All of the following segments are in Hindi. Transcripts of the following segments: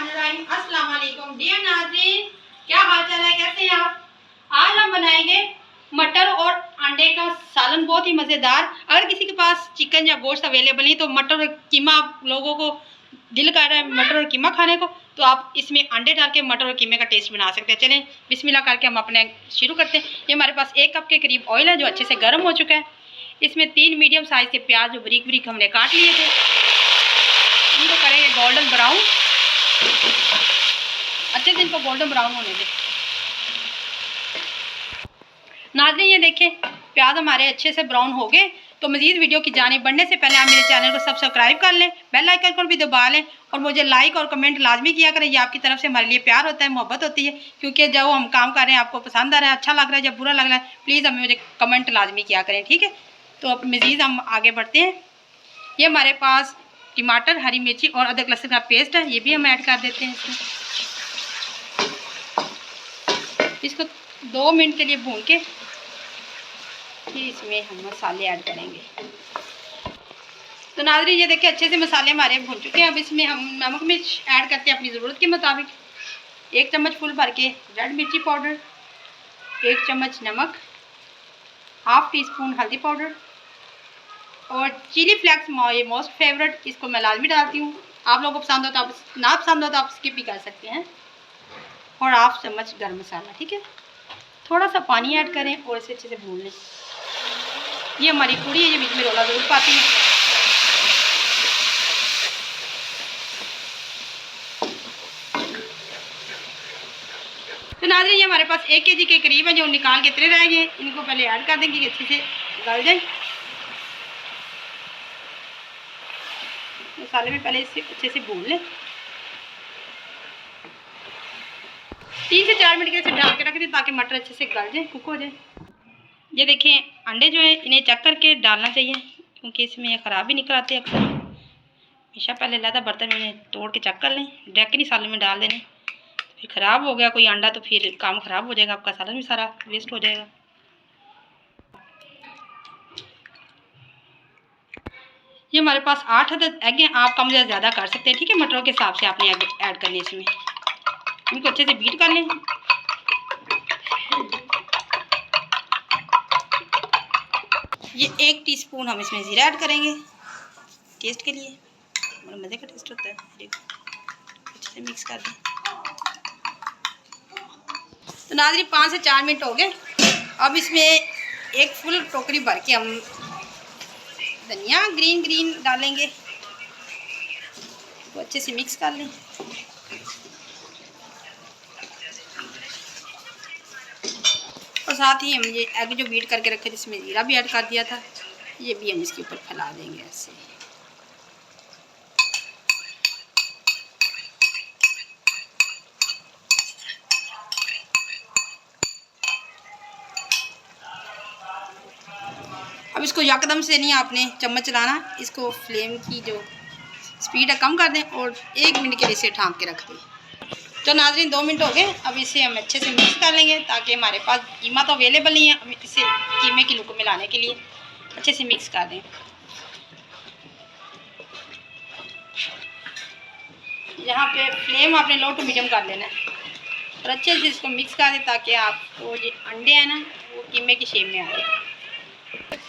अस्सलाम वालेकुम डियर नाज़रीन, क्या हाल चाल है, कैसे हैं आप। आज हम बनाएंगे मटर और अंडे का सालन, बहुत ही मज़ेदार। अगर किसी के पास चिकन या गोश्त अवेलेबल नहीं तो मटर और कीमा, आप लोगों को दिल कर रहा है मटर और कीमा खाने को, तो आप इसमें अंडे डाल के मटर और कीमे का टेस्ट बना सकते हैं। चलें बिस्मिल्लाह करके हम अपने शुरू करते हैं। ये हमारे पास 1 कप के करीब ऑयल है जो अच्छे से गर्म हो चुका है। इसमें 3 मीडियम साइज़ के प्याज जो बारीक बारीक हमने काट लिए थे, इनको करेंगे गोल्डन ब्राउन। अच्छे से इनको गोल्डन ब्राउन होने दें। नाज़रीन ये देखें प्याज हमारे अच्छे से ब्राउन हो गए। तो मज़ीद वीडियो की जानिब बढ़ने से पहले आप मेरे चैनल को सब्सक्राइब कर लें, बेल आइकन को भी दबा लें और मुझे लाइक और कमेंट लाजमी किया करें। ये आपकी तरफ से हमारे लिए प्यार होता है, मोहब्बत होती है, क्योंकि जब हम काम कर रहे हैं आपको पसंद आ रहा है, अच्छा लग रहा है, जब बुरा लग रहा है, प्लीज़ हमें मुझे कमेंट लाजमी किया करें, ठीक है। तो अब मज़ीद हम आगे बढ़ते हैं। ये हमारे पास टमाटर, हरी मिर्ची और अदरक लहसुन का पेस्ट है, ये भी हम ऐड कर देते हैं इसमें। इसको 2 मिनट के लिए भून के फिर इसमें हम मसाले ऐड करेंगे। तो नाज़रीन ये देखिए अच्छे से मसाले हमारे भून चुके हैं। अब इसमें हम नमक मिर्च ऐड करते हैं अपनी ज़रूरत के मुताबिक। 1 चम्मच फुल भर के रेड मिर्ची पाउडर, 1 चम्मच नमक, हाफ टी स्पून हल्दी पाउडर और चिली फ्लेक्स, ये मोस्ट फेवरेट, इसको मैं लाजमी डालती हूँ। आप लोगों को पसंद हो तो आप, ना पसंद हो तो आप स्किप भी कर सकते हैं। और हाफ चम्मच गरम मसाला, ठीक है। थोड़ा सा पानी ऐड करें और इसे अच्छे से भून लें। ये हमारी पूड़ी है, ये बीच में रोला ज़रूर पाती है। तो नाज़रीन ये हमारे पास 1 केजी के करीब है जो निकाल के इतने रह गए, इनको पहले ऐड कर देंगे कि अच्छे से गल जाए। मसाले में पहले इसे अच्छे से भून लें। 3 से 4 मिनट के लिए ढक के रख दें ताकि मटर अच्छे से गल जाए, कुक हो जाए। ये देखें अंडे जो है इन्हें चेक करके डालना चाहिए, क्योंकि इसमें ये ख़राब भी निकल आते हैं अक्सर। हमेशा पहले लहदा बर्तन में इन्हें तोड़ के चेक कर लें, डायरेक्ट नहीं सालन में डाल देने। फिर ख़राब हो गया कोई अंडा तो फिर काम ख़राब हो जाएगा, आपका सालन भी सारा वेस्ट हो जाएगा। ये हमारे पास 8 अदद एग हैं, आप कम या ज़्यादा कर सकते हैं, ठीक है। मटरों के हिसाब से आपने एग ऐड करने इसमें। इनको अच्छे से बीट कर लें। ये 1 टीस्पून हम इसमें ज़ीरा ऐड करेंगे टेस्ट के लिए, बड़ा मज़े का टेस्ट होता है। अच्छे से मिक्स कर दें। तो नाज़रीन 5 से 4 मिनट हो गए। अब इसमें 1 फुल टोकरी भर के हम धनिया ग्रीन डालेंगे, तो अच्छे से मिक्स कर लें। और साथ ही हम ये एग जो बीट करके रखे थे इसमें जीरा भी ऐड कर दिया था, ये भी हम इसके ऊपर फैला देंगे ऐसे। अब इसको यकदम से नहीं आपने चम्मच चलाना, इसको फ्लेम की जो स्पीड है कम कर दें और 1 मिनट के लिए इसे ढाँक के रख दें। तो नाज़रीन 2 मिनट हो गए। अब इसे हम अच्छे से मिक्स कर लेंगे ताकि हमारे पास कीमा तो अवेलेबल नहीं है, हम इसे कीमे की लुक में लाने के लिए अच्छे से मिक्स कर दें। यहाँ पे फ्लेम आपने लो टू मीडियम कर लेना है और अच्छे से इसको मिक्स कर दें ताकि आपको ये अंडे हैं ना वो कीमे की शेप में आ जाए।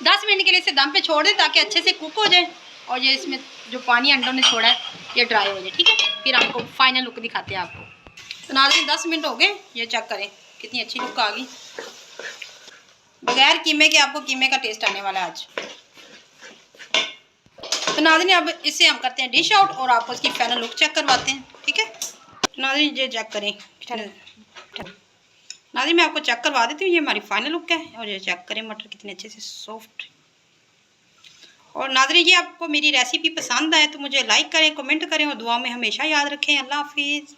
10 मिनट के लिए इसे दम पे छोड़ दें ताकि अच्छे से कुक हो जाए और ये इसमें जो पानी अंडों ने छोड़ा है ये ड्राई हो जाए, ठीक है। फिर आपको फाइनल लुक दिखाते हैं आपको। तो नाज़रीन 10 मिनट हो गए, ये चेक करें कितनी अच्छी लुक आ गई। बगैर कीमे के आपको कीमे का टेस्ट आने वाला है आज। तो नाज़रीन अब इसे हम करते हैं डिश आउट और आपको इसकी फाइनल लुक चेक करवाते हैं, ठीक है। तो नाज़रीन ये चेक करें, नाज़रीन मैं आपको चेक करवा देती हूँ। ये हमारी फाइनल लुक है और ये चेक करें मटर कितने अच्छे से सॉफ्ट। और नाज़रीन ये आपको मेरी रेसिपी पसंद आए तो मुझे लाइक करें, कमेंट करें और दुआ में हमेशा याद रखें। अल्लाह हाफिज़।